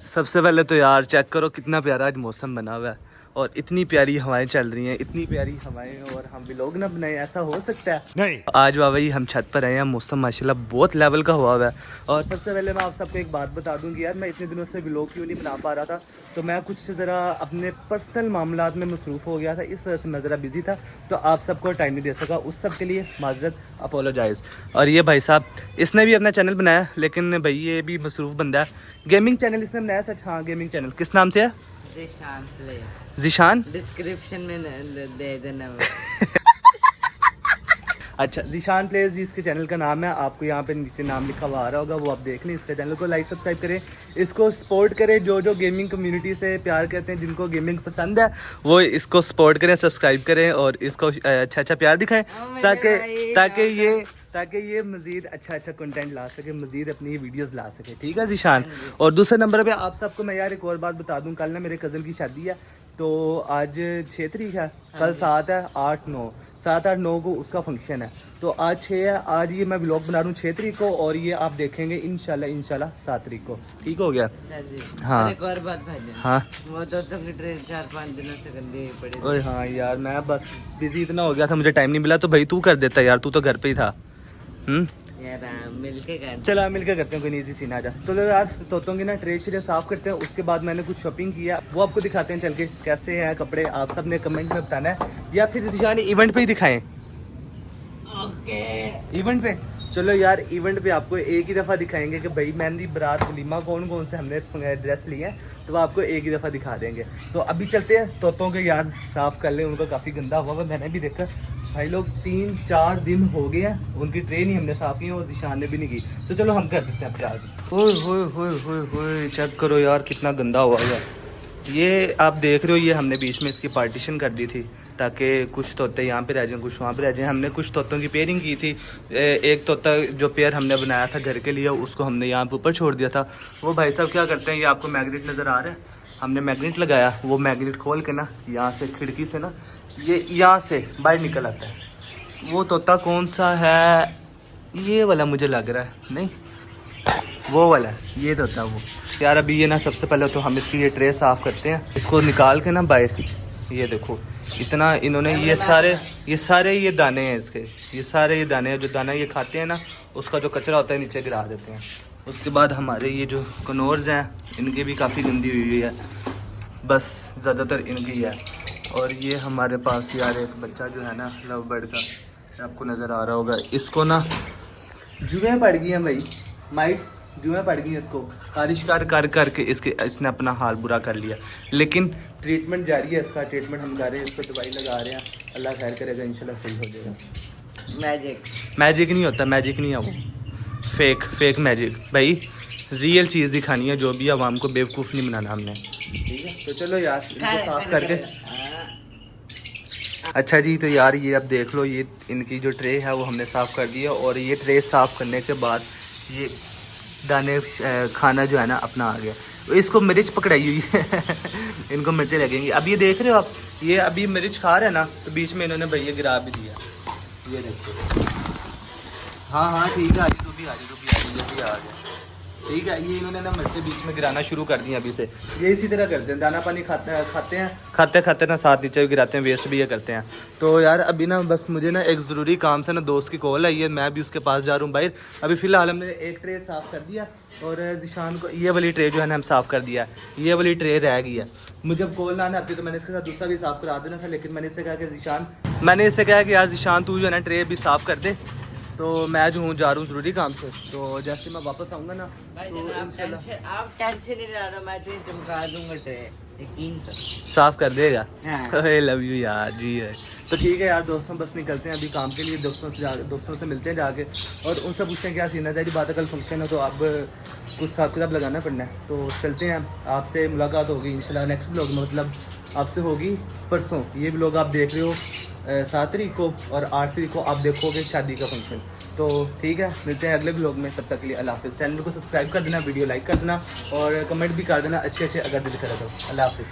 सबसे पहले तो यार चेक करो कितना प्यारा आज मौसम बना हुआ है और इतनी प्यारी हवाएं चल रही हैं, इतनी प्यारी हवाएं, और हम व्लॉग ना बनाए, ऐसा हो सकता है? नहीं। आज बाबा जी हम छत पर आए हैं, मौसम माशाल्लाह बहुत लेवल का हुआ है। और सबसे पहले मैं आप सबको एक बात बता दूं कि यार मैं इतने दिनों से व्लॉग क्यों नहीं बना पा रहा था, तो मैं कुछ ज़रा अपने पर्सनल मामलात में मसरूफ़ हो गया था, इस वजह से मैं ज़रा बिजी था, तो आप सबको टाइम नहीं दे सका। उस सब के लिए माजरत, अपोलोजाइज़। और ये भाई साहब इसने भी अपना चैनल बनाया, लेकिन भाई ये भी मसरूफ़ बंदा है। गेमिंग चैनल इसने बनाया, सच? हाँ, गेमिंग चैनल किस नाम से है? ज़ीशान। डिस्क्रिप्शन में दे देना। अच्छा, ज़ीशान प्लेज जी इसके चैनल का नाम है, आपको यहाँ पे नीचे नाम लिखा हुआ आ रहा होगा, वो आप देख लें। इसके चैनल को लाइक सब्सक्राइब करें, इसको सपोर्ट करें। जो जो गेमिंग कम्युनिटी से प्यार करते हैं, जिनको गेमिंग पसंद है, वो इसको सपोर्ट करें, सब्सक्राइब करें और इसको अच्छा अच्छा प्यार दिखाएं, ताकि ये मज़ीद अच्छा कंटेंट ला सके, मज़ीद अपनी वीडियोस ला सके। ठीक है ज़ीशान। और दूसरे नंबर पे आप सबको मैं यार एक और बात बता दूं, कल ना मेरे कज़न की शादी है, तो आज 6 तारीख है, कल 7 है, 8 9 7 8 9 को उसका फंक्शन है, तो आज 6 है। आज ये मैं व्लॉग बना रहा हूँ 6 तारीख को, और ये आप देखेंगे इंशाल्लाह 7 तारीख को। ठीक हो गया? हाँ। एक और बात भाई, हाँ, वो तो की ट्रेन 4-5 दिनों से गंदी पड़ी। ओए हाँ यार, मैं बस बिजी इतना हो गया था, मुझे टाइम नहीं मिला, तो भाई तू कर देता यार, तू तो घर पे ही था। यार मिलके कर, चला मिलकर करते हैं, कोई नहीं, इजी सीन आ जा। तो यार तोतों की ना ट्रे श्रे साफ करते हैं, उसके बाद मैंने कुछ शॉपिंग किया, वो आपको दिखाते हैं चल के कैसे हैं कपड़े। आप सब ने कमेंट में बताना है, या फिर ज़ीशान इवेंट पे ही दिखाएं? ओके, इवेंट पे चलो यार, इवेंट पे आपको एक ही दफ़ा दिखाएंगे कि भाई मेहंदी, बारात, वलीमा कौन कौन से हमने ड्रेस लिए हैं, तो वो आपको एक ही दफ़ा दिखा देंगे। तो अभी चलते हैं, तोतों के यार साफ़ कर लें, उनको काफ़ी गंदा हुआ है, मैंने भी देखा भाई लोग 3-4 दिन हो गए हैं, उनकी ट्रे नहीं हमने साफ़ की और ज़ीशान ने भी नहीं की, तो चलो हम कर देते हैं अपने आगे। चेक करो यार कितना गंदा हुआ है। ये आप देख रहे हो, ये हमने बीच में इसकी पार्टीशन कर दी थी ताकि कुछ तोते यहाँ पे रह जाएं, कुछ वहाँ पे रह जाएं। हमने कुछ तोतों की पेयरिंग की थी, एक तोता जो पेयर हमने बनाया था घर के लिए, उसको हमने यहाँ पे ऊपर छोड़ दिया था। वो भाई साहब क्या करते हैं, ये आपको मैग्नेट नज़र आ रहा है, हमने मैग्नेट लगाया, वो मैग्नेट खोल के ना यहाँ से खिड़की से ना ये यहाँ से बाहर निकल आता है। वो तोता कौन सा है, ये वाला मुझे लग रहा है, नहीं वो वाला, ये तोता वो। यार अभी ये ना सबसे पहले तो हम इसकी ये ट्रे साफ़ करते हैं, इसको निकाल के ना बाहर। ये देखो इतना इन्होंने ये सारे ये दाने हैं इसके, ये सारे ये दाने हैं, जो दाना ये खाते हैं ना, उसका जो कचरा होता है नीचे गिरा देते हैं। उसके बाद हमारे ये जो कनोर्स हैं, इनकी भी काफ़ी गंदी हुई है, बस ज़्यादातर इनकी है। और ये हमारे पास यार एक बच्चा जो है ना लव बर्ड का, आपको नज़र आ रहा होगा, इसको ना जुएँ पड़ गई हैं भाई, माइट्स जुएँ पड़ गई हैं इसको, आरिशकार कर करके इसने अपना हाल बुरा कर लिया। लेकिन ट्रीटमेंट जारी है इसका, ट्रीटमेंट हम कर रहे हैं, इस पर दवाई लगा रहे हैं, अल्लाह खैर करेगा, इंशाल्लाह सही हो जाएगा। मैजिक नहीं होता, मैजिक नहीं है वो, फेक मैजिक भाई, रियल चीज़ दिखानी है, जो भी आवाम को बेवकूफ़ नहीं बनाना हमने। ठीक है, तो चलो यार इनको साफ़ करके। अच्छा जी, तो यार ये अब देख लो, ये इनकी जो ट्रे है वो हमने साफ़ कर दिया, और ये ट्रे साफ़ करने के बाद ये दाने खाना जो है ना अपना आ गया। इसको मिर्च पकड़ाई हुई है इनको मिर्चें लगेंगी। अब ये देख रहे हो आप, ये अभी मिर्च खा रहे हैं ना, तो बीच में इन्होंने भैया गिरा भी दिया, ये देखो। हाँ ठीक है, आजी तू भी आ गया। ठीक है, ये इन्होंने ना मिर्चें बीच में गिराना शुरू कर दी अभी से। ये इसी तरह करते हैं, दाना पानी खाते ना साथ नीचे गिराते हैं, वेस्ट भी ये करते हैं। तो यार अभी ना बस मुझे ना एक ज़रूरी काम से ना दोस्त की कॉल आई है, मैं भी उसके पास जा रहा हूँ बाहर। अभी फ़िलहाल हमने एक ट्रे साफ़ कर दिया, और ज़ीशान को ये वाली ट्रे जो है ना हम साफ़ कर दिया, ये वाली ट्रे रह गई है। मुझे अब कॉल ना आती तो मैंने इसके साथ दूसरा भी साफ़ करा देना था, लेकिन मैंने इससे कहा कि यार ज़ीशान तू जो है ना ट्रे भी साफ़ कर दे। तो मैं जो हूँ जा रहा हूँ ज़रूरी काम से, तो जैसे मैं वापस आऊँगा ना तो आप टेंशन नहीं रहा, मैं तो चमका दूंगा ट्रे, यकीन तो साफ़ कर देगा। हाँ। लव यू यार जी है। तो ठीक है यार दोस्तों, बस निकलते हैं अभी काम के लिए, दोस्तों से मिलते हैं जाके, और उनसे पूछते हैं क्या सीन है। जारी बात है, कल फंक्शन है, तो अब कुछ हिसाब किताब लगाना पड़ना है, तो चलते हैं। आपसे मुलाकात होगी इंशाल्लाह नेक्स्ट ब्लॉग में, मतलब आपसे होगी परसों। ये ब्लॉग आप देख रहे हो 7 तारीख को, और 8 तारीख को आप देखोगे शादी का फंक्शन। तो ठीक है, मिलते हैं अगले ब्लॉग में, तब तक के लिए अल्लाह हाफ़िज़। चैनल को सब्सक्राइब कर देना, वीडियो लाइक कर देना, और कमेंट भी कर देना अच्छे अगर दिल करे तो। अल्लाह हाफ़िज़।